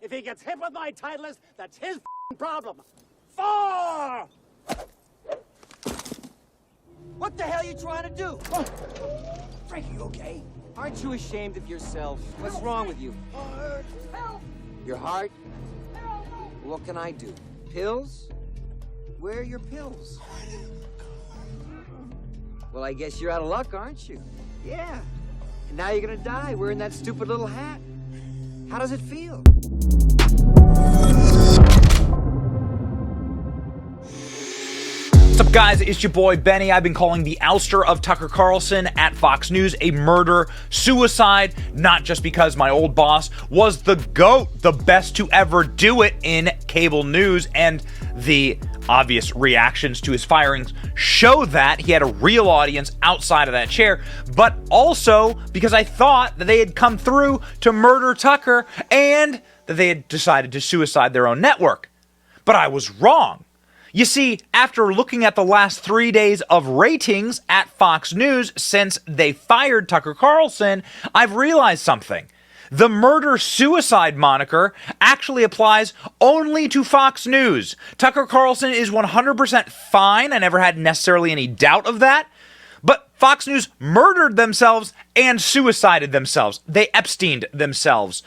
If he gets hit with my Titleist, that's his problem. 4! What the hell are you trying to do? Frankie, you okay? Aren't you ashamed of yourself? What's wrong with you? Help! Your heart? Help! What can I do? Pills? Where are your pills? Well, I guess you're out of luck, aren't you? Yeah. And now you're gonna die wearing that stupid little hat. How does it feel? What's up, guys? It's your boy Benny. I've been calling the ouster of Tucker Carlson at Fox News a murder-suicide, not just because my old boss was the GOAT, the best to ever do it in cable news, and the obvious reactions to his firings show that he had a real audience outside of that chair, but also because I thought that they had come through to murder Tucker and that they had decided to suicide their own network. But I was wrong. You see, after looking at the last 3 days of ratings at Fox News since they fired Tucker Carlson, I've realized something. The murder-suicide moniker actually applies only to Fox News. Tucker Carlson is 100% fine. I never had necessarily any doubt of that. But Fox News murdered themselves and suicided themselves. They Epsteined themselves,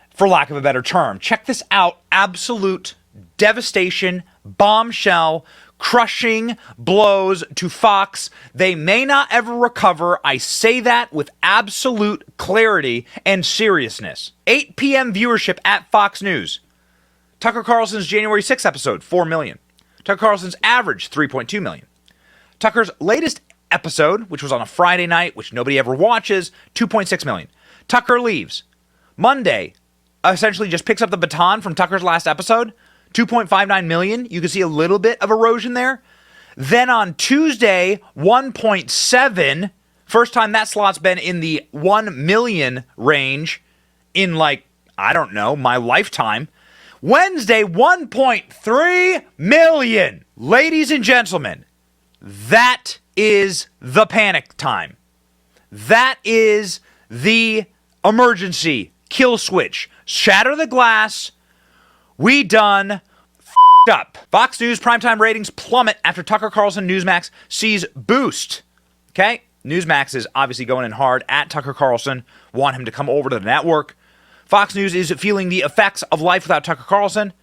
for lack of a better term. Check this out. Absolute devastation, bombshell, crushing blows to Fox. They may not ever recover. I say that with absolute clarity and seriousness. 8 p.m. viewership at Fox News. Tucker Carlson's January 6th episode, 4 million. Tucker Carlson's average, 3.2 million. Tucker's latest episode, which was on a Friday night, which nobody ever watches, 2.6 million. Tucker leaves. Monday essentially just picks up the baton from Tucker's last episode, 2.59 million. You can see a little bit of erosion there. Then on Tuesday, 1.7. First time that slot's been in the 1 million range in, like, I don't know, my lifetime. Wednesday, 1.3 million. Ladies and gentlemen, that is the panic time. That is the emergency kill switch. Shatter the glass. We done f***ed up. Fox News primetime ratings plummet after Tucker Carlson Newsmax sees boost. Okay? Newsmax is obviously going in hard at Tucker Carlson, want him to come over to the network. Fox News is feeling the effects of life without Tucker Carlson.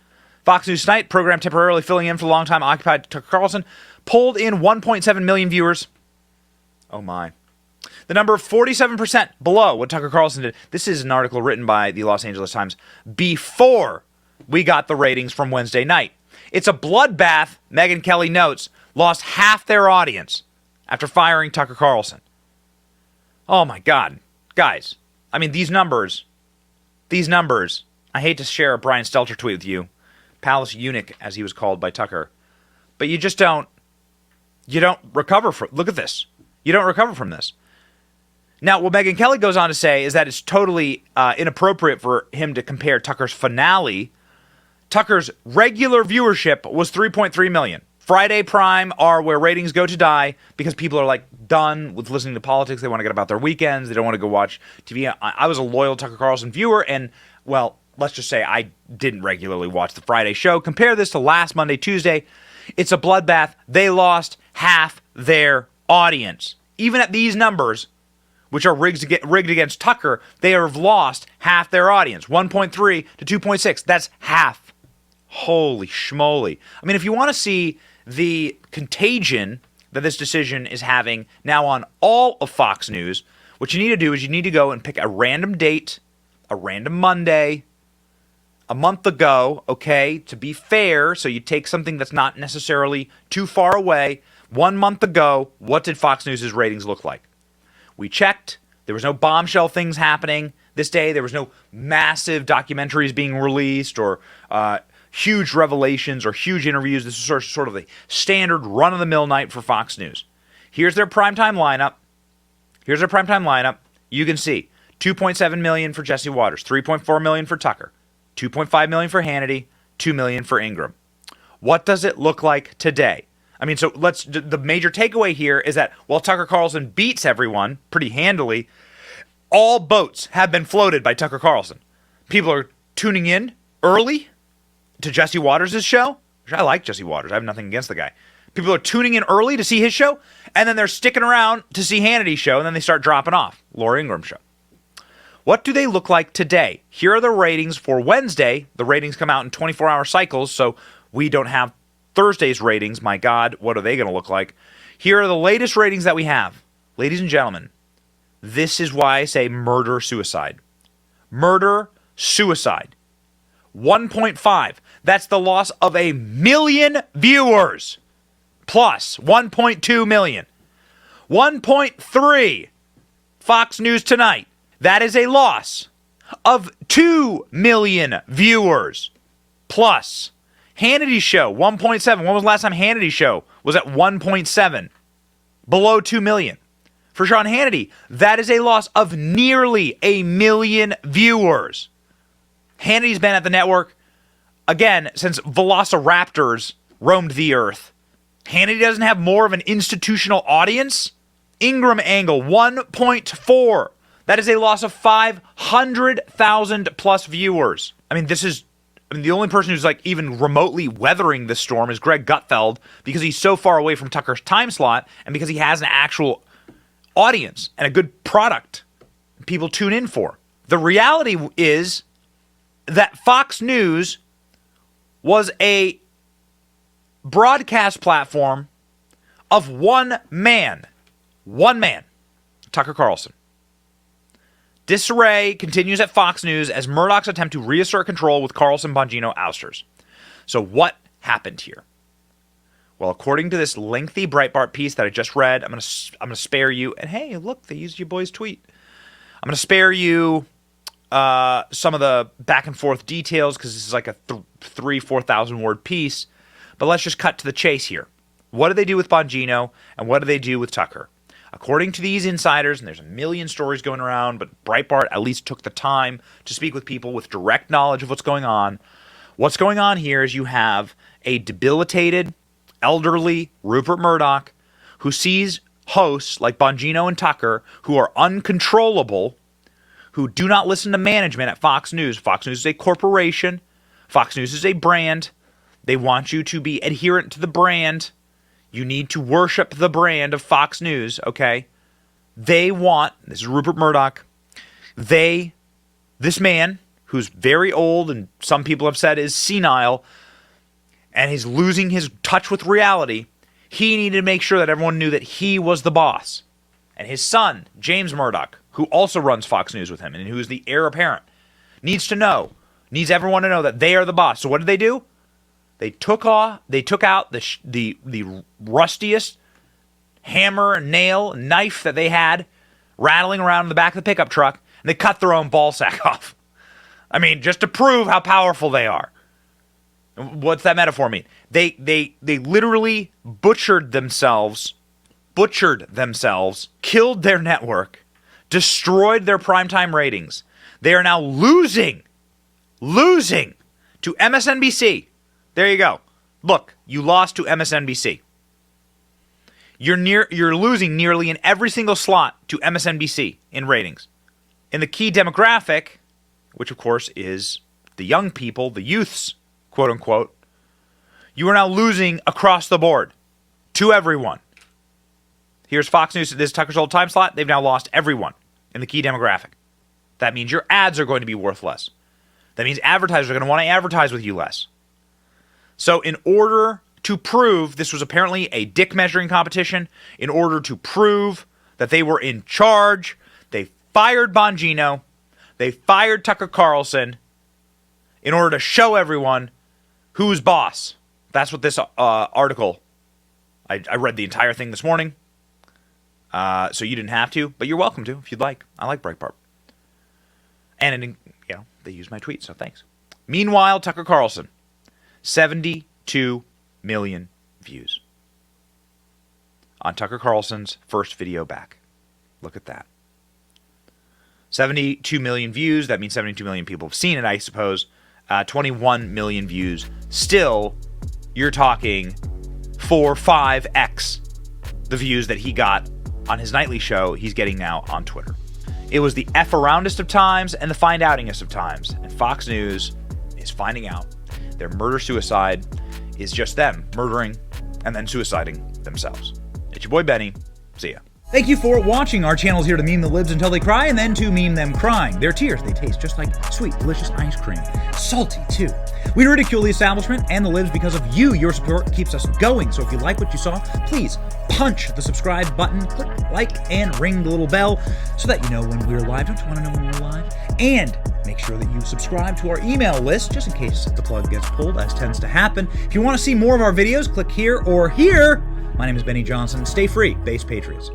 Fox News Tonight, program temporarily filling in for the long-time occupied Tucker Carlson, pulled in 1.7 million viewers. Oh my. The number 47% below what Tucker Carlson did. This is an article written by the Los Angeles Times before we got the ratings from Wednesday night. It's a bloodbath, Megyn Kelly notes, lost half their audience after firing Tucker Carlson. Oh my God. Guys, I mean, these numbers, I hate to share a Brian Stelter tweet with you, Palace Eunuch, as he was called by Tucker, but you don't recover from, look at this. You don't recover from this. Now, what Megyn Kelly goes on to say is that it's totally inappropriate for him to compare Tucker's finale. Tucker's regular viewership was 3.3 million. Friday Prime are where ratings go to die because people are like done with listening to politics. They want to get about their weekends. They don't want to go watch TV. I was a loyal Tucker Carlson viewer, and, well, let's just say I didn't regularly watch the Friday show. Compare this to last Monday, Tuesday. It's a bloodbath. They lost half their audience. Even at these numbers, which are rigged against Tucker, they have lost half their audience, 1.3 to 2.6. That's half. Holy schmoly. I mean, if you want to see the contagion that this decision is having now on all of Fox News, what you need to do is you need to go and pick a random date, a random Monday, a month ago, okay, to be fair, so you take something that's not necessarily too far away. 1 month ago, what did Fox News' ratings look like? We checked. There was no bombshell things happening this day. There was no massive documentaries being released or huge revelations or huge interviews. This is sort of the standard run-of-the-mill night for Fox News. Here's their primetime lineup. You can see 2.7 million for Jesse Waters, 3.4 million for Tucker, 2.5 million for Hannity, 2 million for Ingram. What does it look like today? I mean, so the major takeaway here is that while Tucker Carlson beats everyone pretty handily, all boats have been floated by Tucker Carlson. People are tuning in early to Jesse Waters' show. I like Jesse Waters. I have nothing against the guy. People are tuning in early to see his show, and then they're sticking around to see Hannity's show, and then they start dropping off. Laura Ingraham's show. What do they look like today? Here are the ratings for Wednesday. The ratings come out in 24-hour cycles, so we don't have Thursday's ratings. My God, what are they going to look like? Here are the latest ratings that we have. Ladies and gentlemen, this is why I say murder-suicide. Murder-suicide. 1.5. That's the loss of 1 million viewers. Plus 1.2 million. 1.3. Fox News Tonight. That is a loss of 2 million viewers. Plus Hannity's show, 1.7. When was the last time Hannity's show was at 1.7? Below 2 million. For Sean Hannity, that is a loss of nearly 1 million viewers. Hannity's been at the network, again, since velociraptors roamed the earth. Hannity doesn't have more of an institutional audience. Ingraham Angle, 1.4. That is a loss of 500,000 plus viewers. I mean, the only person who's like even remotely weathering this storm is Greg Gutfeld, because he's so far away from Tucker's time slot and because he has an actual audience and a good product people tune in for. The reality is that Fox News was a broadcast platform of one man, Tucker Carlson. Disarray continues at Fox News as Murdoch's attempt to reassert control with Carlson Bongino ousters. So what happened here? Well, according to this lengthy Breitbart piece that I just read, I'm gonna spare you. And hey, look, they used your boy's tweet. I'm gonna spare you some of the back and forth details because this is like a 4,000 word piece. But let's just cut to the chase here. What do they do with Bongino and what do they do with Tucker? According to these insiders, and there's a million stories going around, but Breitbart at least took the time to speak with people with direct knowledge of what's going on. What's going on here is you have a debilitated, elderly Rupert Murdoch who sees hosts like Bongino and Tucker who are uncontrollable, who do not listen to management at Fox News. Fox News is a corporation. Fox News is a brand. They want you to be adherent to the brand. You need to worship the brand of Fox News, okay? They want, this is Rupert Murdoch, this man, who's very old and some people have said is senile, and he's losing his touch with reality, he needed to make sure that everyone knew that he was the boss. And his son, James Murdoch, who also runs Fox News with him and who is the heir apparent, needs everyone to know that they are the boss. So what did they do? They took out the rustiest hammer and nail and knife that they had rattling around in the back of the pickup truck, and they cut their own ball sack off. I mean, just to prove how powerful they are. What's that metaphor mean? They literally butchered themselves, killed their network, destroyed their primetime ratings. They are now losing to MSNBC. There you go. Look, you lost to MSNBC. You're losing nearly in every single slot to MSNBC in ratings. In the key demographic, which of course is the young people, the youths, quote unquote, you are now losing across the board to everyone. Here's Fox News. This is Tucker's old time slot. They've now lost everyone in the key demographic. That means your ads are going to be worth less. That means advertisers are going to want to advertise with you less. So in order to prove this was apparently a dick measuring competition, in order to prove that they were in charge, they fired Bongino, they fired Tucker Carlson in order to show everyone who's boss. That's what this article, I read the entire thing this morning, so you didn't have to, but you're welcome to if you'd like. I like Breitbart. And they used my tweet, so thanks. Meanwhile, Tucker Carlson, 72 million views on Tucker Carlson's first video back. Look at that. 72 million views. That means 72 million people have seen it, I suppose. 21 million views. Still, you're talking 5x the views that he got on his nightly show he's getting now on Twitter. It was the F-aroundest of times and the find outingest of times. And Fox News is finding out their murder-suicide is just them murdering and then suiciding themselves. It's your boy Benny. See ya. Thank you for watching. Our channel is here to meme the libs until they cry and then to meme them crying. Their tears, they taste just like sweet, delicious ice cream. Salty, too. We ridicule the establishment and the libs because of you. Your support keeps us going. So if you like what you saw, please punch the subscribe button, click like, and ring the little bell so that you know when we're live. Don't you want to know when we're live? And make sure that you subscribe to our email list just in case the plug gets pulled, as tends to happen. If you want to see more of our videos, click here or here. My name is Benny Johnson. Stay free, base patriots.